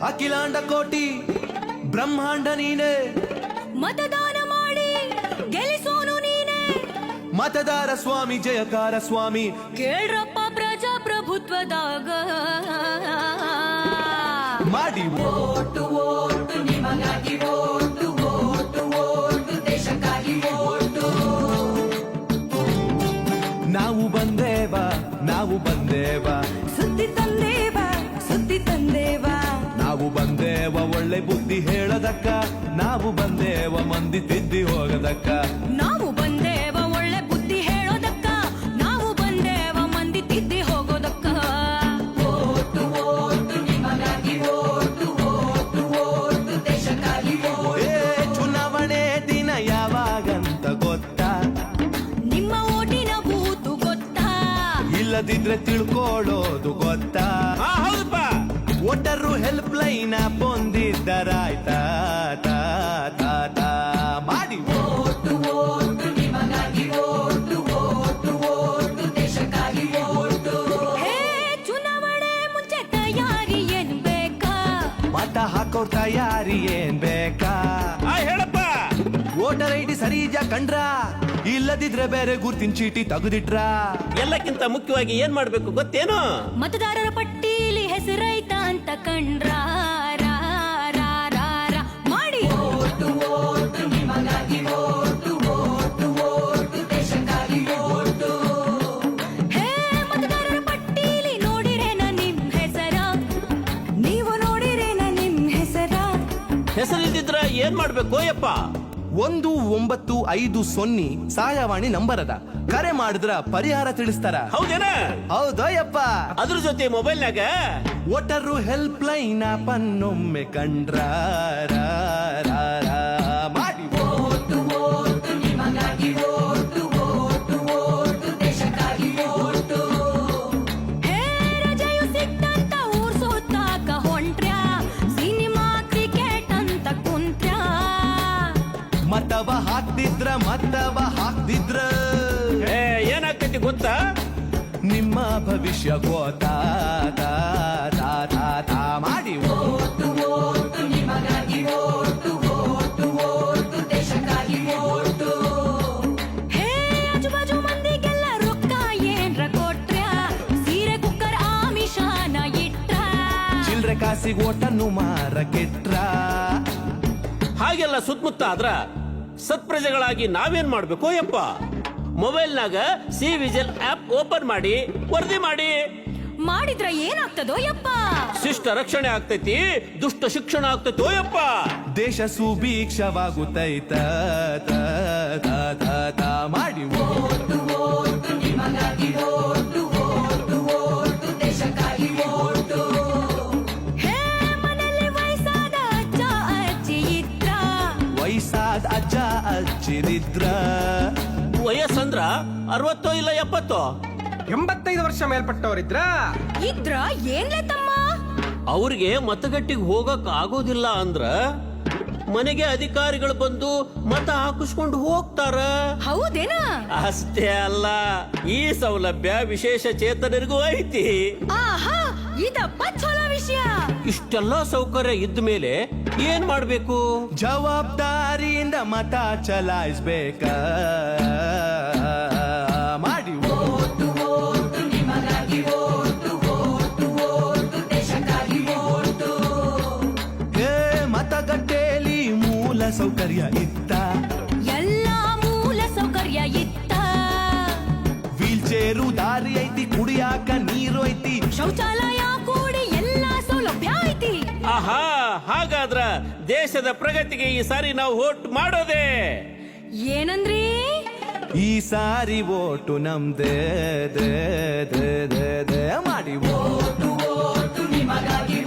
ಅಖಿಲಾಂಡ ಕೋಟಿ ಬ್ರಹ್ಮಾಂಡ ನೀನೆ, ಮತದಾನ ಮಾಡಿ ಗೆಲ್ಲಿಸೋನು ನೀನೆ. ಮತದಾರ ಸ್ವಾಮಿ ಜಯಕಾರ ಸ್ವಾಮಿ, ಕೇಳ್ರಪ್ಪ ಪ್ರಜಾಪ್ರಭುತ್ವದಾಗ ಮಾಡಿ ಓಟು ಓಟು ನಿಮಗಾಗಿ ಓಟು ಓಟು ಓಟು ದೇಶಕ್ಕಾಗಿ ಓಟು. ನಾವು ಬಂದೇವ ನಾವು ಬಂದೇವ, ಸುದ್ದಿ ತಂದೇವ ಸುದ್ದಿ ತಂದೇವ. ನಾವು ಬಂದೇವ ಒಳ್ಳೆ ಬುದ್ಧಿ ಹೇಳದಕ್ಕ, ನಾವು ಬಂದೇವ ಮಂದಿ ತಿದ್ದಿ ಹೋಗದಕ್ಕ. ನಾವು ಬಂದೇವ ಒಳ್ಳೆ ಬುದ್ಧಿ ಹೇಳೋದಕ್ಕ, ನಾವು ಬಂದೇವ ಮಂದಿ ತಿದ್ದಿ ಹೋಗೋದಕ್ಕ. ಓಟು ಓಟು ನಿಮಗಾಗಿ ಓಟು ಓಟು ಓಟು ದೇಶಕ್ಕಾಗಿ ಓಟು. ಚುನಾವಣೆ ದಿನ ಯಾವಾಗಂತ ಗೊತ್ತಾ? ನಿಮ್ಮ ಓಟಿನ ಬೂತು ಗೊತ್ತಾ? ಇಲ್ಲದಿದ್ರೆ ತಿಳ್ಕೊಳ್ಳೋದು ಗೊತ್ತಾ? ಹೌದಪ್ಪ. ಒಟ್ಟರು ಹೆಲ್ಪ್ ಲೈನ್ ಬಂದಿದ್ದರಾಯ್ತಾ ತಾ ತಾ ತಾ ಮಾಡಿ ಓಟು ಓಟು ನಿಮಗಾಗಿ ಓಟು ಓಟು ಓಟು ದೇಶಕ್ಕಾಗಿ ಓಟು. ಹೇ ಚುನಾವಣೆ ಮುಂಚೆ ತಯಾರಿ ಏನ್ ಬೇಕಾ? ಮತ ಹಾಕೋ ತಯಾರಿ ಏನ್ ಬೇಕಾ? ಹೇಳಪ್ಪ. ವೋಟರ್ ಐಡಿ ಸರಿ ಇದ್ಯಾ ಕಂಡ್ರ? ಇಲ್ಲದಿದ್ರೆ ಬೇರೆ ಗುರ್ತಿನ ಚೀಟಿ ತೆಗೆದಿಟ್ರ? ಎಲ್ಲಕ್ಕಿಂತ ಮುಖ್ಯವಾಗಿ ಏನ್ ಮಾಡ್ಬೇಕು ಗೊತ್ತೇನು? ಮತದಾರರ ಪಟ್ಟೀಲಿ ಹೆಸರೈತ ಅಂತ ಕಂಡ್ರ ರಾ, ರಾ, ರಾ, ರಾ. ಮಾಡಿ ಓಟು ಓಟು ನಿಮಗಾಗಿ ಓಟು ಓಟು ಓಟು ದೇಶಕ್ಕಾಗಿ ಓಟು. ಹೇ ಮತದಾರರ ಪಟ್ಟೀಲಿ ನೋಡಿರೇನ ನಿಮ್ ಹೆಸರ? ನೀವು ನೋಡಿರೇನ ನಿಮ್ ಹೆಸರ? ಹೆಸರಿಲ್ದಿದ್ರ ಏನ್ ಮಾಡ್ಬೇಕು ಯಪ್ಪ? 1950 ಸಹಾಯವಾಣಿ ನಂಬರ್ ಅದ, ಕರೆ ಮಾಡಿದ್ರ ಪರಿಹಾರ ತಿಳಿಸ್ತಾರ. ಹೌದೇನ? ಹೌದಯ್ಯಪ್ಪ. ಅದ್ರ ಜೊತೆ ಮೊಬೈಲ್ನಾಗ ಒಟ್ಟರು ಹೆಲ್ಪ್ ಲೈನ್ ಪನ್ನೊಮ್ಮೆ ಕಂಡ್ರ ರಾ, ರಾ, ರಾ. ಮಾಡಿ ಓಟು ಓಟು ನಿಮಗಾಗಿ ಓಟು ಓಟು ಓಟು ದೇಶಕ್ಕಾಗಿ ಓಟು. ಹೇ ರಜೆಯು ಸಿಕ್ತಂತ ಊರ್ ಸುತ್ತಾಕ ಹೊಂಟ್ರ್ಯಾ? ಸಿನಿಮಾ ಕ್ರಿಕೆಟ್ ಅಂತ ಕುಂತ್ರ್ಯಾ? ಮತವ ಹಾಕ್ದಿದ್ರ ಏನಾಗ್ತೈತಿ ಗೊತ್ತಾ? ನಿಮ್ಮ ಭವಿಷ್ಯ ಗೋತಾ ತಾ ತಾ ತಾ ತಾ ಮಾಡಿ ಓಟು ಓಟು ನಿಮಗಾಗಿ ಓಟು ಓಟು ಓಟು ದೇಶಕ್ಕಾಗಿ ಓಟು. ಹೇ ಆಜುಬಾಜು ಮಂದಿಗೆಲ್ಲ ರೊಕ್ಕ ಏನ್ರ ಕೊಟ್ರ್ಯಾ? ಸೀರೆ ಕುಕ್ಕರ್ ಆಮಿಷಾನ ಇಟ್ರ? ಚಿಲ್ರೆ ಕಾಸಿಗೆ ಓಟನ್ನು ಮಾರ ಕೆಟ್ರ? ಹಾಗೆಲ್ಲ ಸುತ್ತಮುತ್ತ ಆದ್ರ ಸತ್ಪ್ರಜೆಗಳಾಗಿ ನಾವೇನ್ ಮಾಡ್ಬೇಕು ಯಪ್ಪ? ಮೊಬೈಲ್ನಾಗ ಸಿ ವಿಜಿಲ್ ಆಪ್ ಓಪನ್ ಮಾಡಿ ವರದಿ ಮಾಡಿ. ಮಾಡಿದ್ರ ಏನಾಗ್ತದೋ ಯಪ್ಪ? ಶಿಷ್ಟ ರಕ್ಷಣೆ ಆಗ್ತೈತಿ, ದುಷ್ಟ ಶಿಕ್ಷಣ ಆಗ್ತೈತೋ ಯಪ್ಪ. ದೇಶ ಸುಭೀಕ್ಷವಾಗುತ್ತೈತ ತಾ ತಾ ತಾ ತಾ ಮಾಡಿ ಓಟು ಓಟು ನಿಮಗಾಗಿ ಓಟು ಓಟು ಓಟು ದೇಶಕ್ಕಾಗಿ ಓಟು. ಹೇ ಮನೆಯಲ್ಲಿ ವಯಸ್ಸಾದ ಅಜ್ಜ ಅಜ್ಜಿ ಇದ್ರ? ವಯಸ್ಸಾದ ಅಜ್ಜ ಅಜ್ಜಿರಿದ್ರ? ವಯಸ್ಸಂದ್ರ 60 ಇಲ್ಲ 70? 85 ವರ್ಷ ಮೇಲ್ಪಟ್ಟವರಿದ್ರ ಇದ್ರ ಏನ್ಲೆ ತಮ್ಮ? ಅವ್ರಿಗೆ ಮತಗಟ್ಟಿಗೆ ಹೋಗಕ್ ಆಗೋದಿಲ್ಲ ಅಂದ್ರ ಮನೆಗೆ ಅಧಿಕಾರಿಗಳು ಬಂದು ಮತ ಹಾಕಿಸ್ಕೊಂಡು ಹೋಗ್ತಾರ. ಹೌದೇನ? ಅಷ್ಟೇ ಅಲ್ಲ, ಈ ಸೌಲಭ್ಯ ವಿಶೇಷ ಚೇತನರಿಗೂ ಐತಿ. ಆಹಾ, ಇದಪ್ಪ ಚಲೋ ವಿಷಯ. ಇಷ್ಟೆಲ್ಲ ಸೌಕರ್ಯ ಇದ್ದ ಮೇಲೆ ಏನ್ ಮಾಡ್ಬೇಕು? ಜವಾಬ್ದಾರಿಯಿಂದ ಮತ ಚಲಾಯಿಸ್ಬೇಕ ಮಾಡಿ ಓಟು ಓಟು ನಿಮಗಾಗಿ ಓಟು ಓಟು ಓಟು ದೇಶಕ್ಕಾಗಿ ಓಟು. ಹೇ ಮತಗಟ್ಟೆಯಲ್ಲಿ ಮೂಲ ಸೌಕರ್ಯ ಇತ್ತ? ಎಲ್ಲಾ ಮೂಲ ಸೌಕರ್ಯ ಇತ್ತ? ವೀಲ್ ಚೇರು ದಾರಿ ಐತಿ, ಕುಡಿಯಾಕ ನೀರು ಐತಿ, ಶೌಚಾಲಯ ಕೂಡಿ ಎಲ್ಲಾ ಸೌಲಭ್ಯ ಐತಿ. ಆಹಾ, ಹಾಗಾದ್ರ ದೇಶದ ಪ್ರಗತಿಗೆ ಈ ಸಾರಿ ನಾವು ವೋಟ್ ಮಾಡೋದೇ. ಏನಂದ್ರಿ? ಈ ಸಾರಿ ಓಟು ನಮ್ದೇ ದೇ ದೇ ದೇ ದೇ ಮಾಡಿ ಓಟು ಓಟು ನಿಮಗಾಗಿ